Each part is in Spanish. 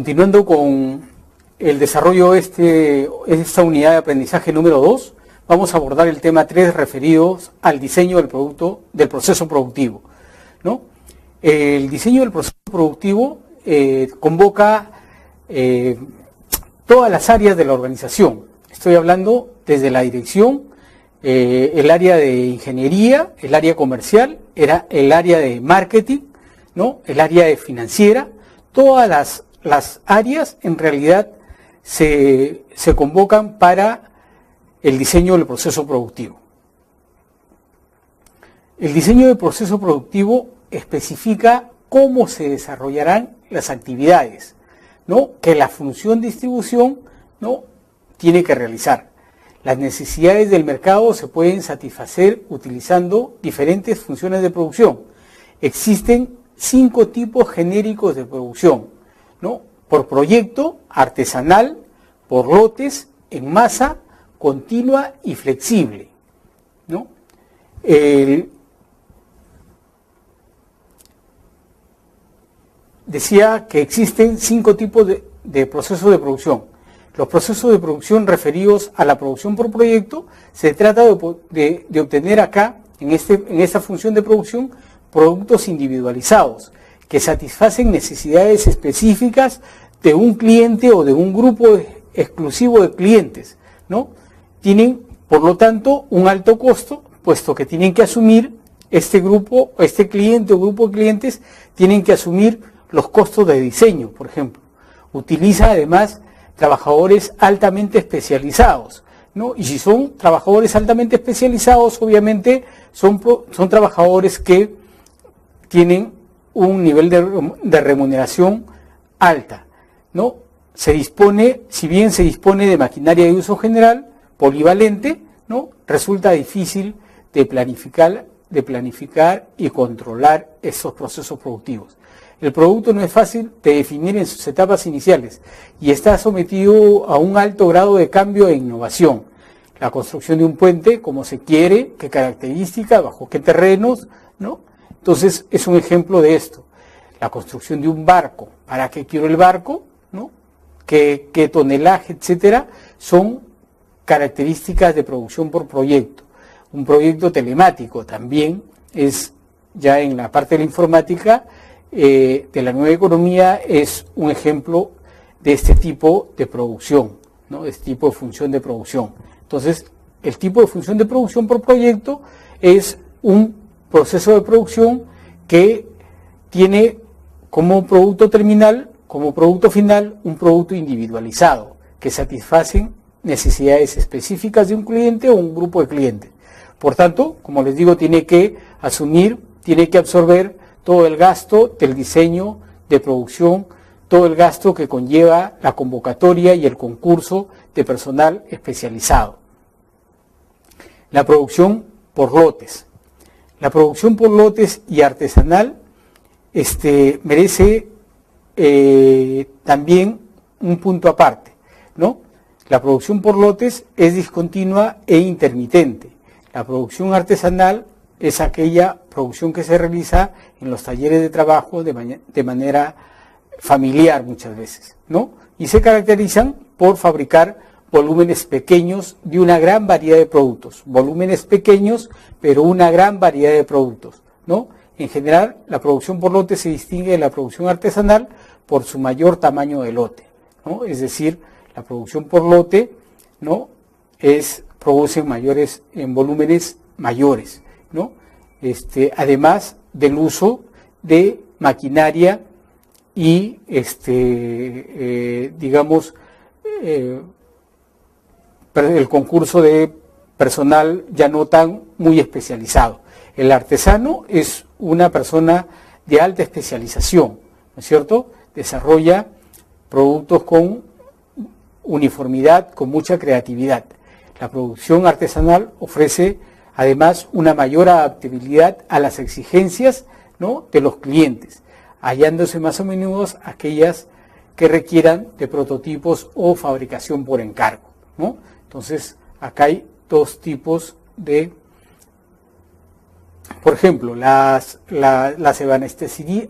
Continuando con el desarrollo de esta unidad de aprendizaje número 2, vamos a abordar el tema 3 referidos al diseño del producto, del proceso productivo, ¿no? El diseño del proceso productivo convoca todas las áreas de la organización. Estoy hablando desde la dirección, el área de ingeniería, el área comercial, el área de marketing, ¿no? El área de financiera. Todas las áreas en realidad se convocan para el diseño del proceso productivo. El diseño del proceso productivo especifica cómo se desarrollarán las actividades, ¿no?, que la función de distribución, ¿no?, tiene que realizar. Las necesidades del mercado se pueden satisfacer utilizando diferentes funciones de producción. Existen 5 tipos genéricos de producción, ¿no?, por proyecto, artesanal, por lotes, en masa, continua y flexible, ¿no? Decía que existen 5 tipos de procesos de producción. Los procesos de producción referidos a la producción por proyecto, se trata de obtener acá, en esta función de producción, productos individualizados que satisfacen necesidades específicas de un cliente o de un grupo exclusivo de clientes, ¿no? Tienen, por lo tanto, un alto costo, puesto que tienen que asumir este cliente o grupo de clientes, tienen que asumir los costos de diseño, por ejemplo. Utiliza además trabajadores altamente especializados, ¿no? Y si son trabajadores altamente especializados, obviamente son trabajadores que tienen un nivel de remuneración alta, ¿no? Si bien se dispone de maquinaria de uso general, polivalente, ¿no?, resulta difícil de planificar y controlar esos procesos productivos. El producto no es fácil de definir en sus etapas iniciales y está sometido a un alto grado de cambio e innovación. La construcción de un puente, cómo se quiere, qué características, bajo qué terrenos, ¿no? Entonces es un ejemplo de esto. La construcción de un barco, ¿para qué quiero el barco?, ¿no?, qué tonelaje, etcétera, son características de producción por proyecto. Un proyecto telemático también es, ya en la parte de la informática, de la nueva economía, es un ejemplo de este tipo de producción, ¿no?, de este tipo de función de producción. Entonces, el tipo de función de producción por proyecto es un proceso de producción que tiene como producto terminal, como producto final, un producto individualizado, que satisfacen necesidades específicas de un cliente o un grupo de clientes. Por tanto, como les digo, tiene que absorber todo el gasto del diseño de producción, todo el gasto que conlleva la convocatoria y el concurso de personal especializado. La producción por lotes. La producción por lotes y artesanal merece también un punto aparte, ¿no? La producción por lotes es discontinua e intermitente. La producción artesanal es aquella producción que se realiza en los talleres de trabajo de manera familiar muchas veces, ¿no? Y se caracterizan por fabricar volúmenes pequeños de una gran variedad de productos. Volúmenes pequeños, pero una gran variedad de productos, ¿no? En general, la producción por lote se distingue de la producción artesanal por su mayor tamaño de lote, ¿no? Es decir, la producción por lote, ¿no?, produce en volúmenes mayores, ¿no? Además del uso de maquinaria y, el concurso de personal ya no tan muy especializado. El artesano es una persona de alta especialización, ¿no es cierto? Desarrolla productos con uniformidad, con mucha creatividad. La producción artesanal ofrece además una mayor adaptabilidad a las exigencias, ¿no?, de los clientes, hallándose más o menos aquellas que requieran de prototipos o fabricación por encargo, ¿no? Entonces, acá hay 2 tipos de, por ejemplo, las ebanestería,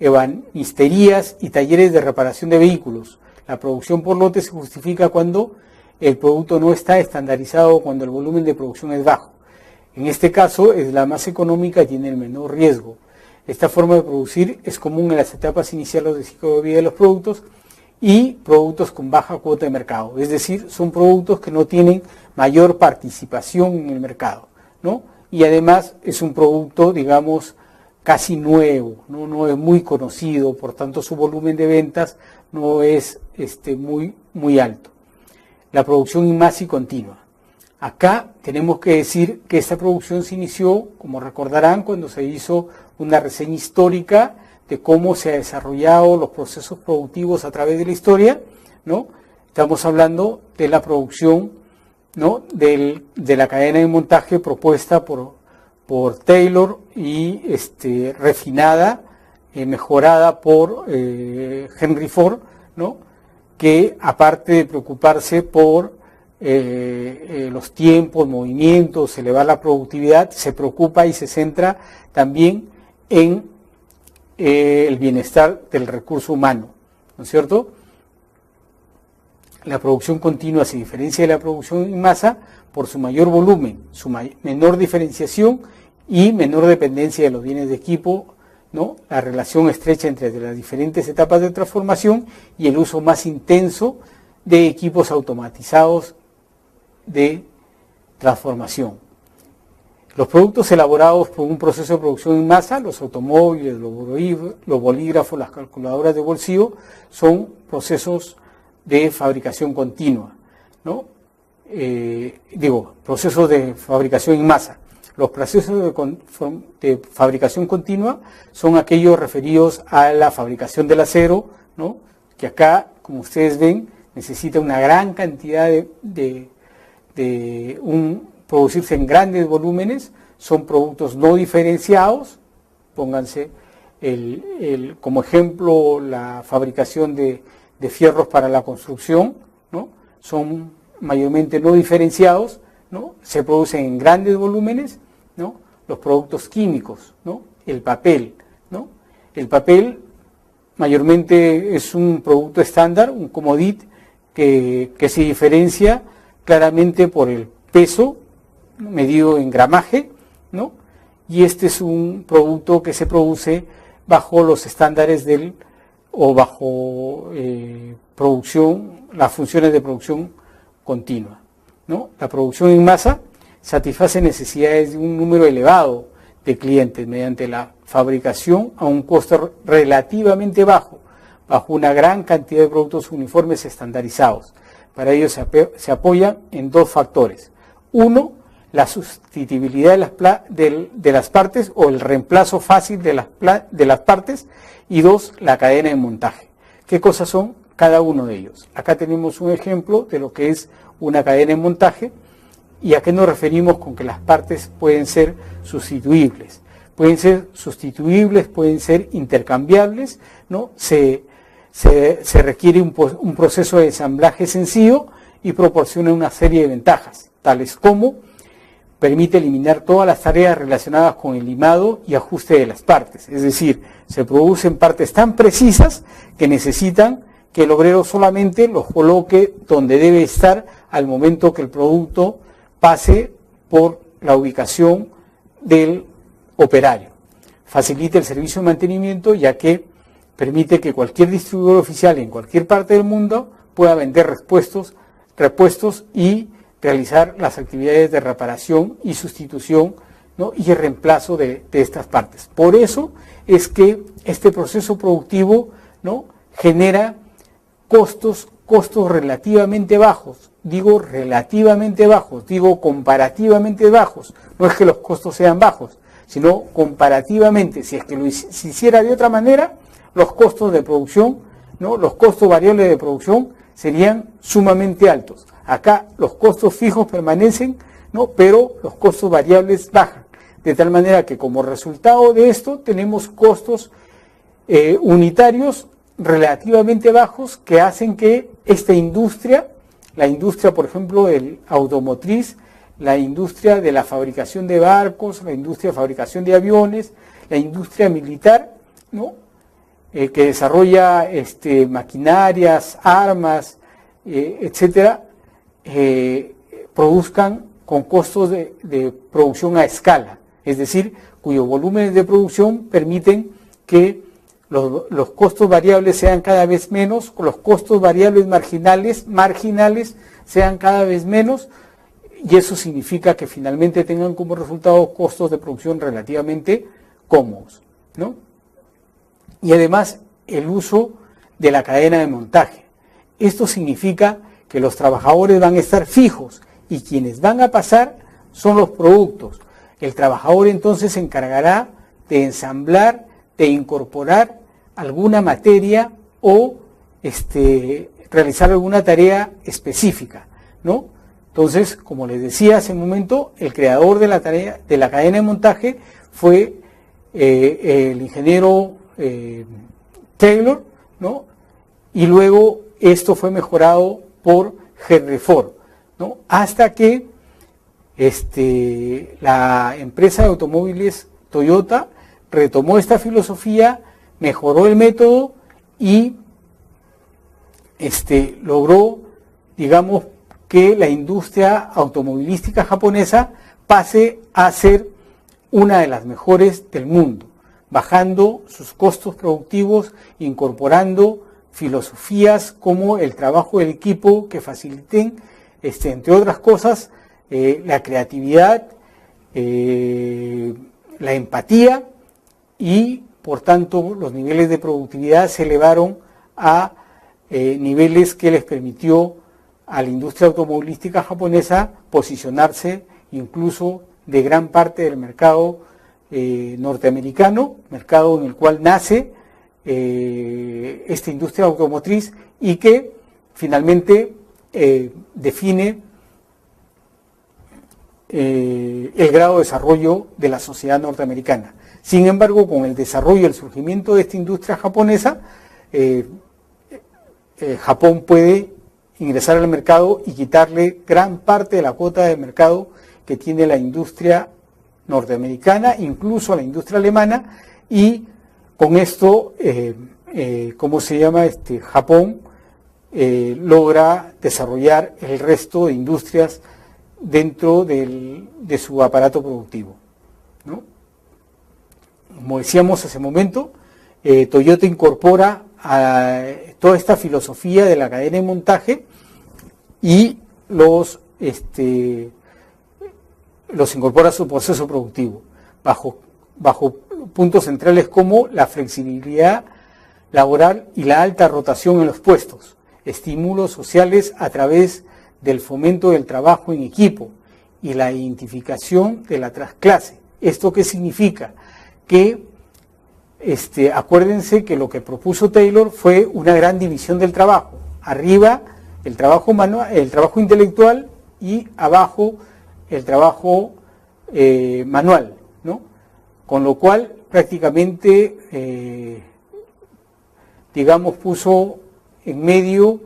ebanisterías y talleres de reparación de vehículos. La producción por lote se justifica cuando el producto no está estandarizado, cuando el volumen de producción es bajo. En este caso es la más económica y tiene el menor riesgo. Esta forma de producir es común en las etapas iniciales del ciclo de vida de los productos y productos con baja cuota de mercado. Es decir, son productos que no tienen mayor participación en el mercado, ¿no? Y además es un producto, digamos, casi nuevo, no es muy conocido, por tanto su volumen de ventas no es muy alto. La producción en masa y continua. Acá tenemos que decir que esta producción se inició, como recordarán, cuando se hizo una reseña histórica de cómo se han desarrollado los procesos productivos a través de la historia, ¿no? Estamos hablando de la producción, ¿no?, de la cadena de montaje propuesta por Taylor y refinada, mejorada por Henry Ford, ¿no?, que aparte de preocuparse por los tiempos, movimientos, elevar la productividad, se preocupa y se centra también en el bienestar del recurso humano, ¿no es cierto? La producción continua se diferencia de la producción en masa por su mayor volumen, su menor diferenciación y menor dependencia de los bienes de equipo, ¿no? La relación estrecha entre las diferentes etapas de transformación y el uso más intenso de equipos automatizados de transformación. Los productos elaborados por un proceso de producción en masa, los automóviles, los bolígrafos, las calculadoras de bolsillo, son procesos de fabricación continua, ¿no? Procesos de fabricación en masa. Los procesos de fabricación continua son aquellos referidos a la fabricación del acero, ¿no?, que acá, como ustedes ven, necesita una gran cantidad de producirse en grandes volúmenes, son productos no diferenciados. Pónganse como ejemplo la fabricación de fierros para la construcción, ¿no? Son mayormente no diferenciados, ¿no? Se producen en grandes volúmenes, ¿no? Los productos químicos, ¿no? El papel, ¿no? El papel mayormente es un producto estándar, un commodity que se diferencia claramente por el peso medido en gramaje, ¿no? Y este es un producto que se produce bajo los estándares bajo producción, las funciones de producción continua, ¿no? La producción en masa satisface necesidades de un número elevado de clientes mediante la fabricación a un costo relativamente bajo una gran cantidad de productos uniformes estandarizados. Para ello se apoya en dos factores. Uno, la sustituibilidad de las partes o el reemplazo fácil de las partes. Y dos, la cadena de montaje. ¿Qué cosas son cada uno de ellos? Acá tenemos un ejemplo de lo que es una cadena de montaje. ¿Y a qué nos referimos con que las partes pueden ser sustituibles? Pueden ser sustituibles, pueden ser intercambiables, ¿no? Se requiere un proceso de ensamblaje sencillo y proporciona una serie de ventajas, tales como permite eliminar todas las tareas relacionadas con el limado y ajuste de las partes. Es decir, se producen partes tan precisas que necesitan que el obrero solamente los coloque donde debe estar al momento que el producto pase por la ubicación del operario. Facilita el servicio de mantenimiento, ya que permite que cualquier distribuidor oficial en cualquier parte del mundo pueda vender repuestos y realizar las actividades de reparación y sustitución, ¿no?, y el reemplazo de estas partes. Por eso es que este proceso productivo, ¿no?, genera costos relativamente bajos. Digo relativamente bajos, digo comparativamente bajos. No es que los costos sean bajos, sino comparativamente. Si es que se hiciera de otra manera, los costos de producción, ¿no?, los costos variables de producción serían sumamente altos. Acá los costos fijos permanecen, ¿no?, pero los costos variables bajan. De tal manera que como resultado de esto tenemos costos unitarios relativamente bajos que hacen que esta industria, la industria, por ejemplo, del automotriz, la industria de la fabricación de barcos, la industria de fabricación de aviones, la industria militar, ¿no?, que desarrolla maquinarias, armas, etcétera, produzcan con costos de producción a escala, es decir, cuyos volúmenes de producción permiten que los costos variables sean cada vez menos, los costos variables marginales sean cada vez menos, y eso significa que finalmente tengan como resultado costos de producción relativamente cómodos, ¿no? Y además el uso de la cadena de montaje. Esto significa que los trabajadores van a estar fijos y quienes van a pasar son los productos. El trabajador entonces se encargará de ensamblar, de incorporar alguna materia o realizar alguna tarea específica, ¿no? Entonces, como les decía hace un momento, el creador de la cadena de montaje fue el ingeniero Taylor, ¿no? Y luego esto fue mejorado por Henry Ford, ¿no? Hasta que la empresa de automóviles Toyota retomó esta filosofía, mejoró el método y logró, digamos, que la industria automovilística japonesa pase a ser una de las mejores del mundo, bajando sus costos productivos, incorporando filosofías como el trabajo del equipo que faciliten, entre otras cosas, la creatividad, la empatía, y por tanto los niveles de productividad se elevaron a niveles que les permitió a la industria automovilística japonesa posicionarse incluso de gran parte del mercado norteamericano, mercado en el cual nace esta industria automotriz y que finalmente define el grado de desarrollo de la sociedad norteamericana. Sin embargo, con el desarrollo y el surgimiento de esta industria japonesa, Japón puede ingresar al mercado y quitarle gran parte de la cuota de mercado que tiene la industria norteamericana, incluso la industria alemana, y con esto, Japón logra desarrollar el resto de industrias dentro de su aparato productivo, ¿no? Como decíamos hace un momento, Toyota incorpora a toda esta filosofía de la cadena de montaje y los incorpora a su proceso productivo, bajo puntos centrales como la flexibilidad laboral y la alta rotación en los puestos, estímulos sociales a través del fomento del trabajo en equipo y la identificación de la transclase. ¿Esto qué significa? Que acuérdense que lo que propuso Taylor fue una gran división del trabajo. Arriba el trabajo manual, el trabajo intelectual, y abajo el trabajo manual, ¿no? Con lo cual prácticamente puso en medio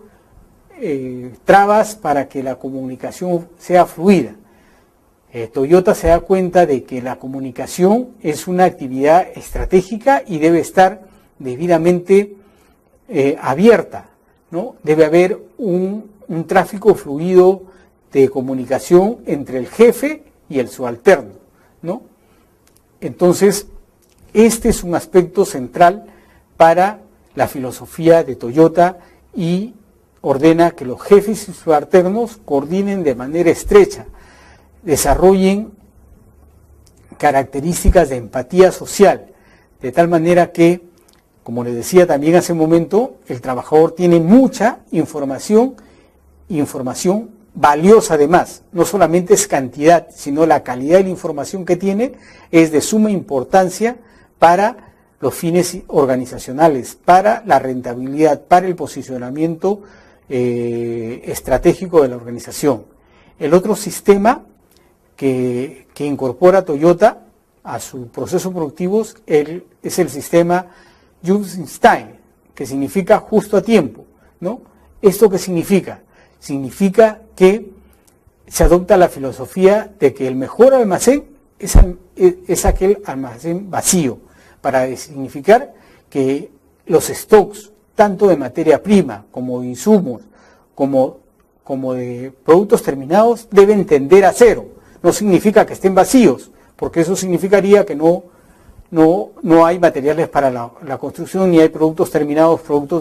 trabas para que la comunicación sea fluida. Toyota se da cuenta de que la comunicación es una actividad estratégica y debe estar debidamente abierta, ¿no? Debe haber un tráfico fluido de comunicación entre el jefe y el subalterno, ¿no? Entonces, este es un aspecto central para la filosofía de Toyota y ordena que los jefes y subalternos coordinen de manera estrecha, desarrollen características de empatía social, de tal manera que, como les decía también hace un momento, el trabajador tiene mucha información valiosa además. No solamente es cantidad, sino la calidad de la información que tiene es de suma importancia para los fines organizacionales, para la rentabilidad, para el posicionamiento estratégico de la organización. El otro sistema que incorpora Toyota a sus procesos productivos es el sistema Just in Time, que significa justo a tiempo, ¿no? ¿Esto qué significa? Significa que se adopta la filosofía de que el mejor almacén es aquel almacén vacío, para significar que los stocks, tanto de materia prima como de insumos, como de productos terminados, deben tender a cero. No significa que estén vacíos, porque eso significaría que no hay materiales para la construcción, ni hay productos terminados, producto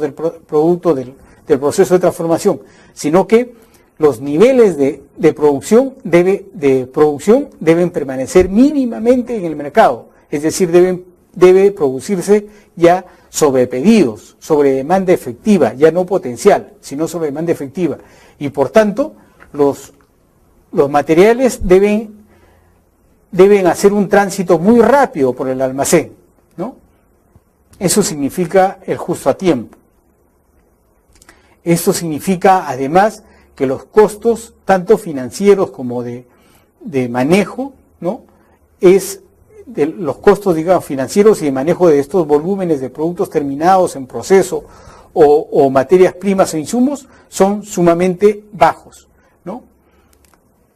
del proceso de transformación, sino que los niveles de producción deben permanecer mínimamente en el mercado, es decir, debe producirse ya sobre pedidos, sobre demanda efectiva, ya no potencial, sino sobre demanda efectiva. Y por tanto, los materiales deben hacer un tránsito muy rápido por el almacén, ¿no? Eso significa el justo a tiempo. Esto significa además que los costos, tanto financieros como de manejo, ¿no? Los costos, digamos, financieros y de manejo de estos volúmenes de productos terminados en proceso o materias primas o insumos son sumamente bajos, ¿no?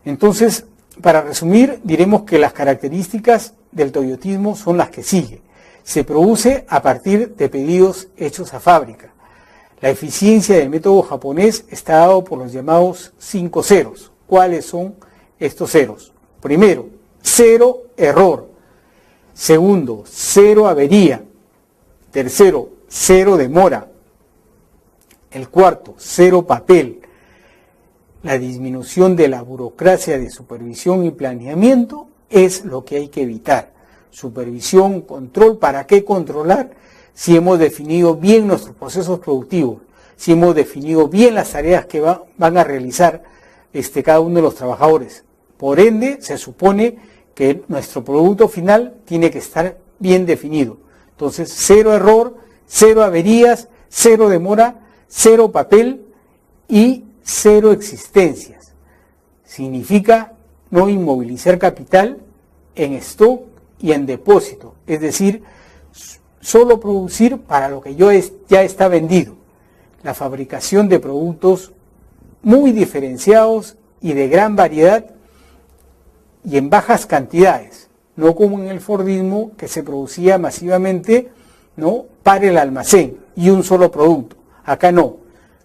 Entonces, para resumir, diremos que las características del toyotismo son las que sigue. Se produce a partir de pedidos hechos a fábrica. La eficiencia del método japonés está dado por los llamados 5 ceros. ¿Cuáles son estos ceros? Primero, 0 error. Segundo, 0 avería. Tercero, 0 demora. El cuarto, 0 papel. La disminución de la burocracia de supervisión y planeamiento es lo que hay que evitar. Supervisión, control, ¿para qué controlar? Si hemos definido bien nuestros procesos productivos, si hemos definido bien las tareas que van a realizar cada uno de los trabajadores. Por ende, se supone que nuestro producto final tiene que estar bien definido. Entonces, 0 error, 0 averías, 0 demora, 0 papel y 0 existencias. Significa no inmovilizar capital en stock y en depósito, es decir, solo producir para lo que ya está vendido. La fabricación de productos muy diferenciados y de gran variedad y en bajas cantidades, no como en el Fordismo, que se producía masivamente, ¿no?, para el almacén y un solo producto. Acá no.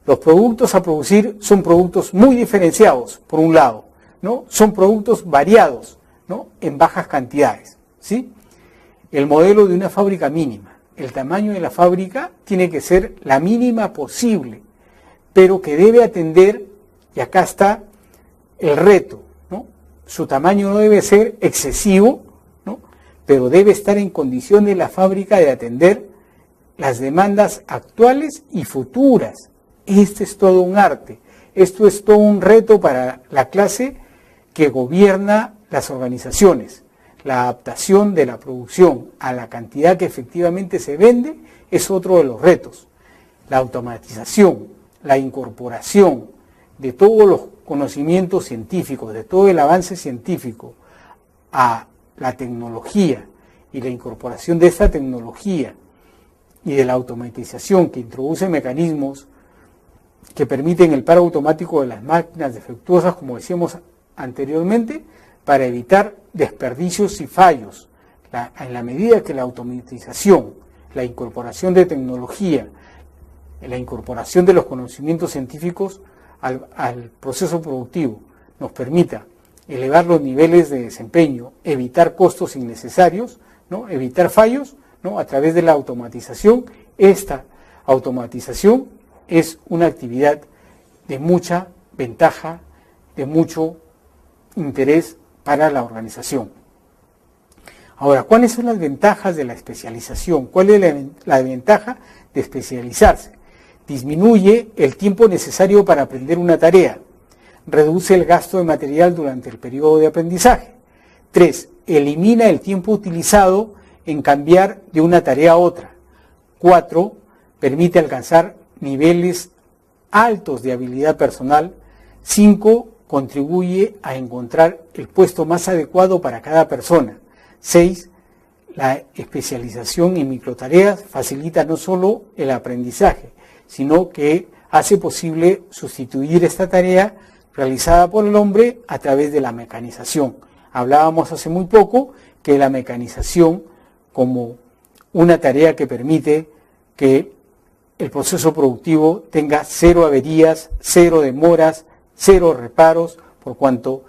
Los productos a producir son productos muy diferenciados, por un lado, ¿no? Son productos variados, ¿no?, en bajas cantidades, ¿sí? El modelo de una fábrica mínima. El tamaño de la fábrica tiene que ser la mínima posible, pero que debe atender, y acá está el reto, ¿no? Su tamaño no debe ser excesivo, ¿no?, pero debe estar en condiciones la fábrica de atender las demandas actuales y futuras. Este es todo un arte, esto es todo un reto para la clase que gobierna las organizaciones. La adaptación de la producción a la cantidad que efectivamente se vende es otro de los retos. La automatización, la incorporación de todos los conocimientos científicos, de todo el avance científico a la tecnología y la incorporación de esta tecnología y de la automatización que introduce mecanismos que permiten el paro automático de las máquinas defectuosas, como decíamos anteriormente, para evitar desperdicios y fallos. En la medida que la automatización, la incorporación de tecnología, la incorporación de los conocimientos científicos al proceso productivo nos permita elevar los niveles de desempeño, evitar costos innecesarios, ¿no?, evitar fallos, ¿no?, a través de la automatización. Esta automatización es una actividad de mucha ventaja, de mucho interés para la organización. Ahora, ¿cuáles son las ventajas de la especialización? ¿Cuál es la ventaja de especializarse? Disminuye el tiempo necesario para aprender una tarea. Reduce el gasto de material durante el periodo de aprendizaje. 3. Elimina el tiempo utilizado en cambiar de una tarea a otra. 4. Permite alcanzar niveles altos de habilidad personal. 5. Contribuye a encontrar el puesto más adecuado para cada persona. 6. La especialización en microtareas facilita no solo el aprendizaje, sino que hace posible sustituir esta tarea realizada por el hombre a través de la mecanización. Hablábamos hace muy poco que la mecanización, como una tarea que permite que el proceso productivo tenga 0 averías, 0 demoras, 0 reparos, por cuanto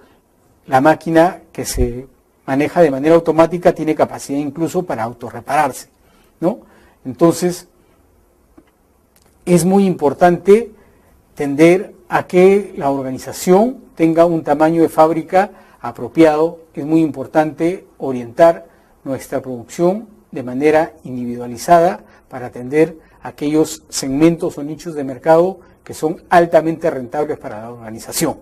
la máquina que se maneja de manera automática tiene capacidad incluso para autorrepararse, ¿no? Entonces, es muy importante tender a que la organización tenga un tamaño de fábrica apropiado. Es muy importante orientar nuestra producción de manera individualizada para atender aquellos segmentos o nichos de mercado que son altamente rentables para la organización,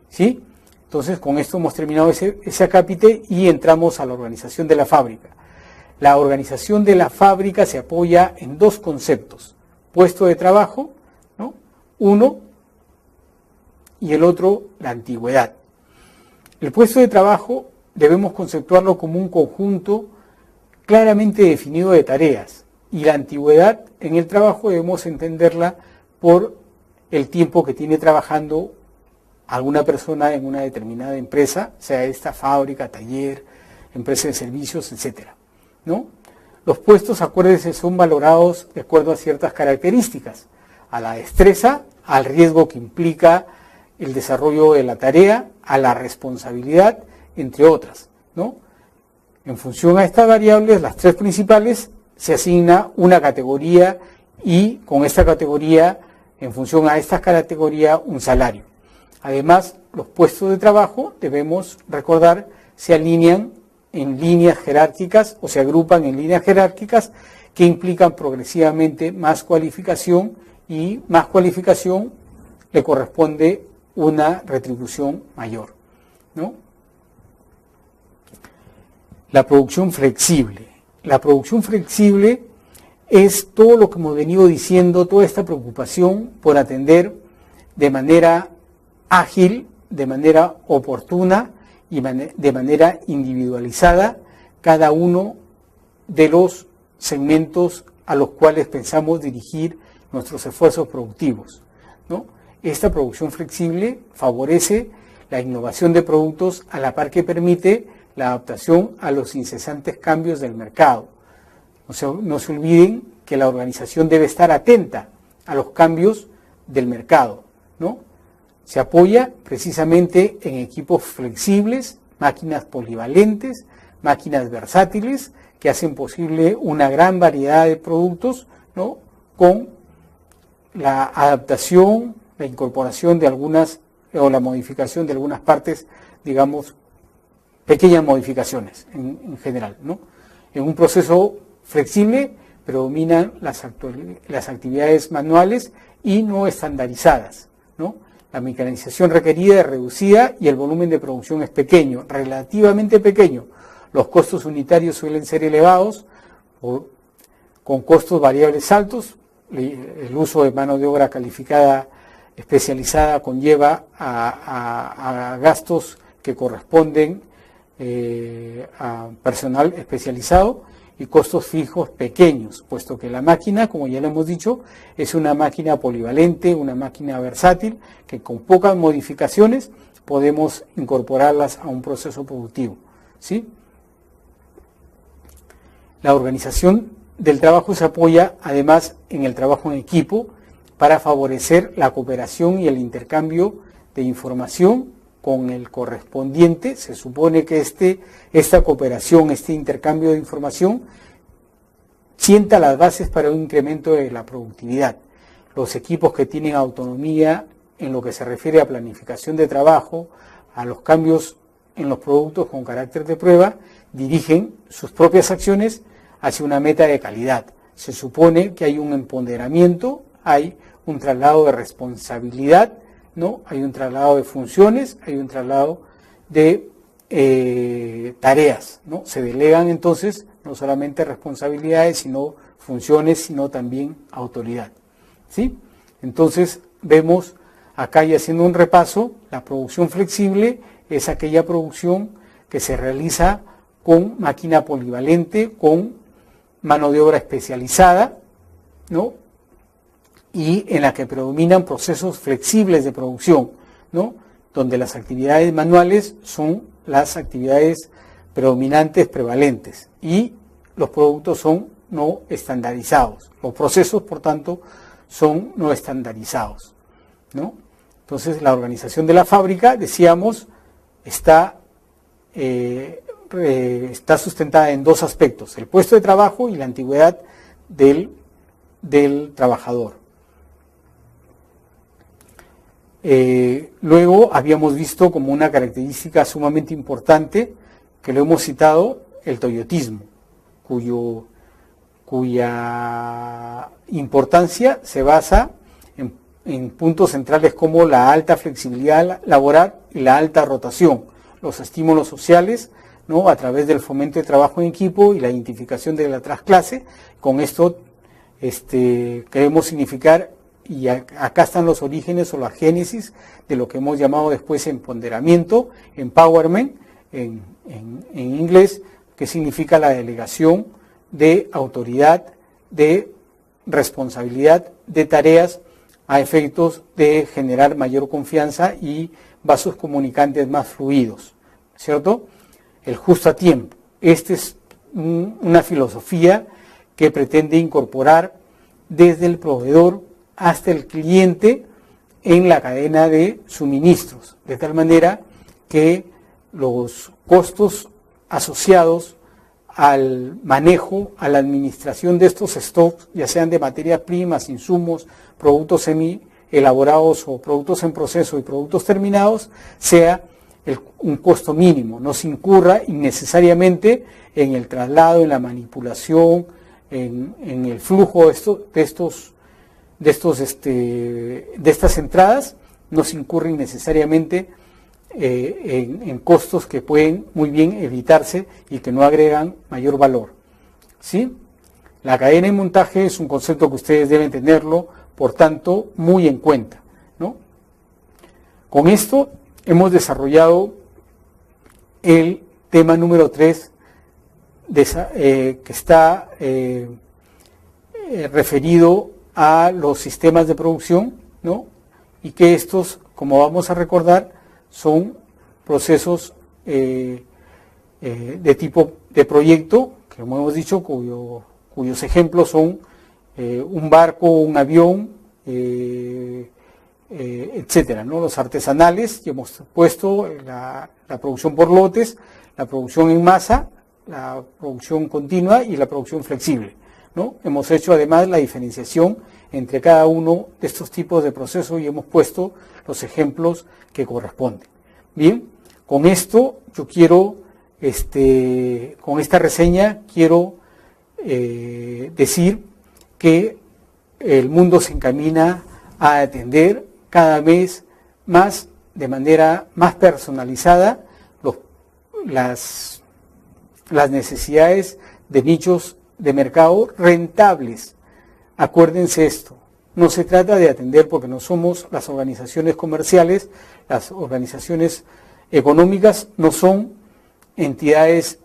¿sí? Entonces, con esto hemos terminado ese acápite y entramos a la organización de la fábrica. La organización de la fábrica se apoya en 2 conceptos: puesto de trabajo, ¿no?, uno, y el otro, la antigüedad. El puesto de trabajo debemos conceptuarlo como un conjunto claramente definido de tareas, y la antigüedad en el trabajo debemos entenderla por el tiempo que tiene trabajando alguna persona en una determinada empresa, sea esta fábrica, taller, empresa de servicios, etcétera, ¿no? Los puestos, acuérdense, son valorados de acuerdo a ciertas características: a la destreza, al riesgo que implica el desarrollo de la tarea, a la responsabilidad, entre otras, ¿no? En función a estas variables, las 3 principales, se asigna una categoría, y con esta categoría, en función a esta categoría, un salario. Además, los puestos de trabajo, debemos recordar, se alinean en líneas jerárquicas o se agrupan en líneas jerárquicas que implican progresivamente más cualificación, y más cualificación le corresponde una retribución mayor, ¿no? La producción flexible. La producción flexible es todo lo que hemos venido diciendo, toda esta preocupación por atender de manera ágil, de manera oportuna y de manera individualizada cada uno de los segmentos a los cuales pensamos dirigir nuestros esfuerzos productivos, ¿no? Esta producción flexible favorece la innovación de productos a la par que permite la adaptación a los incesantes cambios del mercado. No se olviden que la organización debe estar atenta a los cambios del mercado, ¿no? Se apoya precisamente en equipos flexibles, máquinas polivalentes, máquinas versátiles, que hacen posible una gran variedad de productos, ¿no?, con la adaptación, la incorporación de algunas, o la modificación de algunas partes, digamos, pequeñas modificaciones en general, ¿no? En un proceso flexible predominan las actividades manuales y no estandarizadas, ¿no? La mecanización requerida es reducida y el volumen de producción es pequeño, relativamente pequeño. Los costos unitarios suelen ser elevados, con costos variables altos. El uso de mano de obra calificada especializada conlleva a gastos que corresponden a personal especializado, y costos fijos pequeños, puesto que la máquina, como ya lo hemos dicho, es una máquina polivalente, una máquina versátil, que con pocas modificaciones podemos incorporarlas a un proceso productivo, ¿sí? La organización del trabajo se apoya además en el trabajo en equipo para favorecer la cooperación y el intercambio de información con el correspondiente. Se supone que esta cooperación, este intercambio de información, sienta las bases para un incremento de la productividad. Los equipos que tienen autonomía en lo que se refiere a planificación de trabajo, a los cambios en los productos con carácter de prueba, dirigen sus propias acciones hacia una meta de calidad. Se supone que hay un empoderamiento, hay un traslado de responsabilidad, ¿no? Hay un traslado de funciones, hay un traslado de tareas, ¿no? Se delegan entonces no solamente responsabilidades, sino funciones, sino también autoridad, ¿sí? Entonces vemos acá, y haciendo un repaso, la producción flexible es aquella producción que se realiza con máquina polivalente, con mano de obra especializada, ¿no?, y en la que predominan procesos flexibles de producción, ¿no?, donde las actividades manuales son las actividades predominantes, prevalentes, y los productos son no estandarizados. Los procesos, por tanto, son no estandarizados, ¿no? Entonces, la organización de la fábrica, decíamos, está sustentada en dos aspectos: el puesto de trabajo y la antigüedad del trabajador. Luego habíamos visto como una característica sumamente importante, que lo hemos citado, el toyotismo, cuya importancia se basa en puntos centrales como la alta flexibilidad laboral y la alta rotación, los estímulos sociales, ¿no?, a través del fomento de trabajo en equipo y la identificación de la trasclase. Con esto queremos significar, y acá están los orígenes o la génesis de lo que hemos llamado después empoderamiento, empowerment en inglés, que significa la delegación de autoridad, de responsabilidad, de tareas a efectos de generar mayor confianza y vasos comunicantes más fluidos, ¿cierto? El justo a tiempo. Esta es una filosofía que pretende incorporar desde el proveedor hasta el cliente en la cadena de suministros, de tal manera que los costos asociados al manejo, a la administración de estos stocks, ya sean de materias primas, insumos, productos semi elaborados o productos en proceso y productos terminados, sea un costo mínimo, no se incurra innecesariamente en el traslado, en la manipulación, en el flujo de estas entradas, no se incurre innecesariamente en costos que pueden muy bien evitarse y que no agregan mayor valor, ¿sí? La cadena de montaje es un concepto que ustedes deben tenerlo, por tanto, muy en cuenta, ¿no? Con esto hemos desarrollado el tema número 3, que está referido a los sistemas de producción, ¿no? Y que estos, como vamos a recordar, son procesos de tipo de proyecto, que como hemos dicho, cuyos ejemplos son un barco, un avión, etcétera, ¿no? Los artesanales, que hemos puesto la producción por lotes, la producción en masa, la producción continua y la producción flexible, ¿no? Hemos hecho además la diferenciación entre cada uno de estos tipos de procesos y hemos puesto los ejemplos que corresponden. Bien, con esto yo quiero, con esta reseña quiero decir que el mundo se encamina a atender cada vez más, de manera más personalizada, las necesidades de nichos de mercado rentables. Acuérdense esto, no se trata de atender, porque no somos las organizaciones comerciales, las organizaciones económicas no son entidades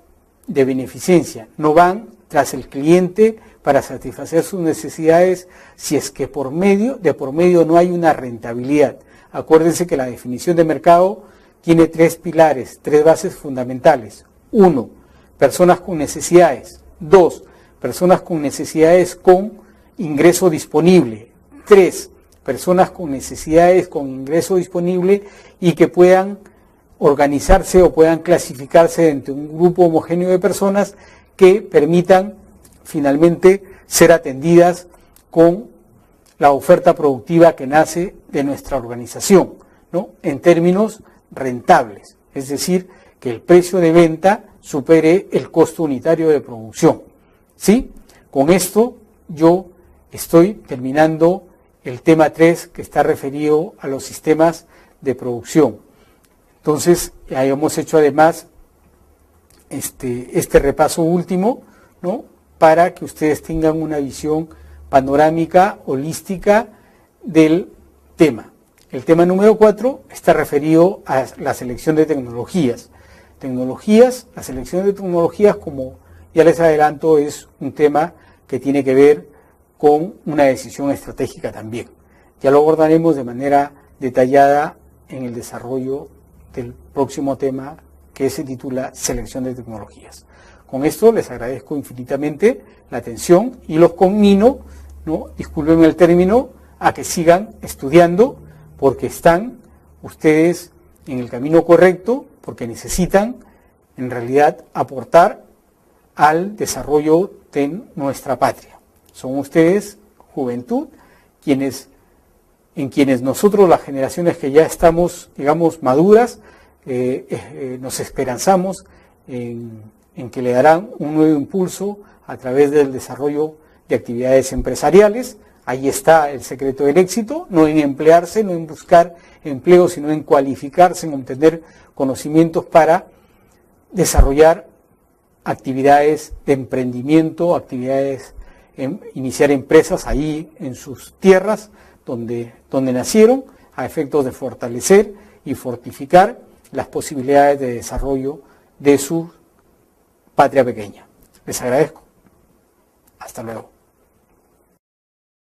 de beneficencia, no van tras el cliente para satisfacer sus necesidades si es que de por medio no hay una rentabilidad. Acuérdense que la definición de mercado tiene 3 pilares, 3 bases fundamentales. 1, personas con necesidades. 2, personas con necesidades con ingreso disponible. 3, personas con necesidades con ingreso disponible y que puedan organizarse o puedan clasificarse entre un grupo homogéneo de personas que permitan finalmente ser atendidas con la oferta productiva que nace de nuestra organización, ¿no? En términos rentables, es decir, que el precio de venta supere el costo unitario de producción, ¿sí? Con esto yo estoy terminando el tema 3, que está referido a los sistemas de producción. Entonces, ya hemos hecho además este repaso último, ¿no?, para que ustedes tengan una visión panorámica, holística del tema. El tema número 4 está referido a la selección de tecnologías. La selección de tecnologías, como ya les adelanto, es un tema que tiene que ver con una decisión estratégica también. Ya lo abordaremos de manera detallada en el desarrollo del próximo tema, que se titula Selección de tecnologías. Con esto les agradezco infinitamente la atención y los conmino, ¿no?, disculpen el término, a que sigan estudiando, porque están ustedes en el camino correcto, porque necesitan en realidad aportar al desarrollo de nuestra patria. Son ustedes, juventud, en quienes nosotros, las generaciones que ya estamos, digamos, maduras, nos esperanzamos en que le darán un nuevo impulso a través del desarrollo de actividades empresariales. Ahí está el secreto del éxito, no en emplearse, no en buscar empleo, sino en cualificarse, en obtener conocimientos para desarrollar actividades de emprendimiento, actividades, iniciar empresas ahí en sus tierras donde nacieron, a efectos de fortalecer y fortificar las posibilidades de desarrollo de su patria pequeña. Les agradezco. Hasta luego.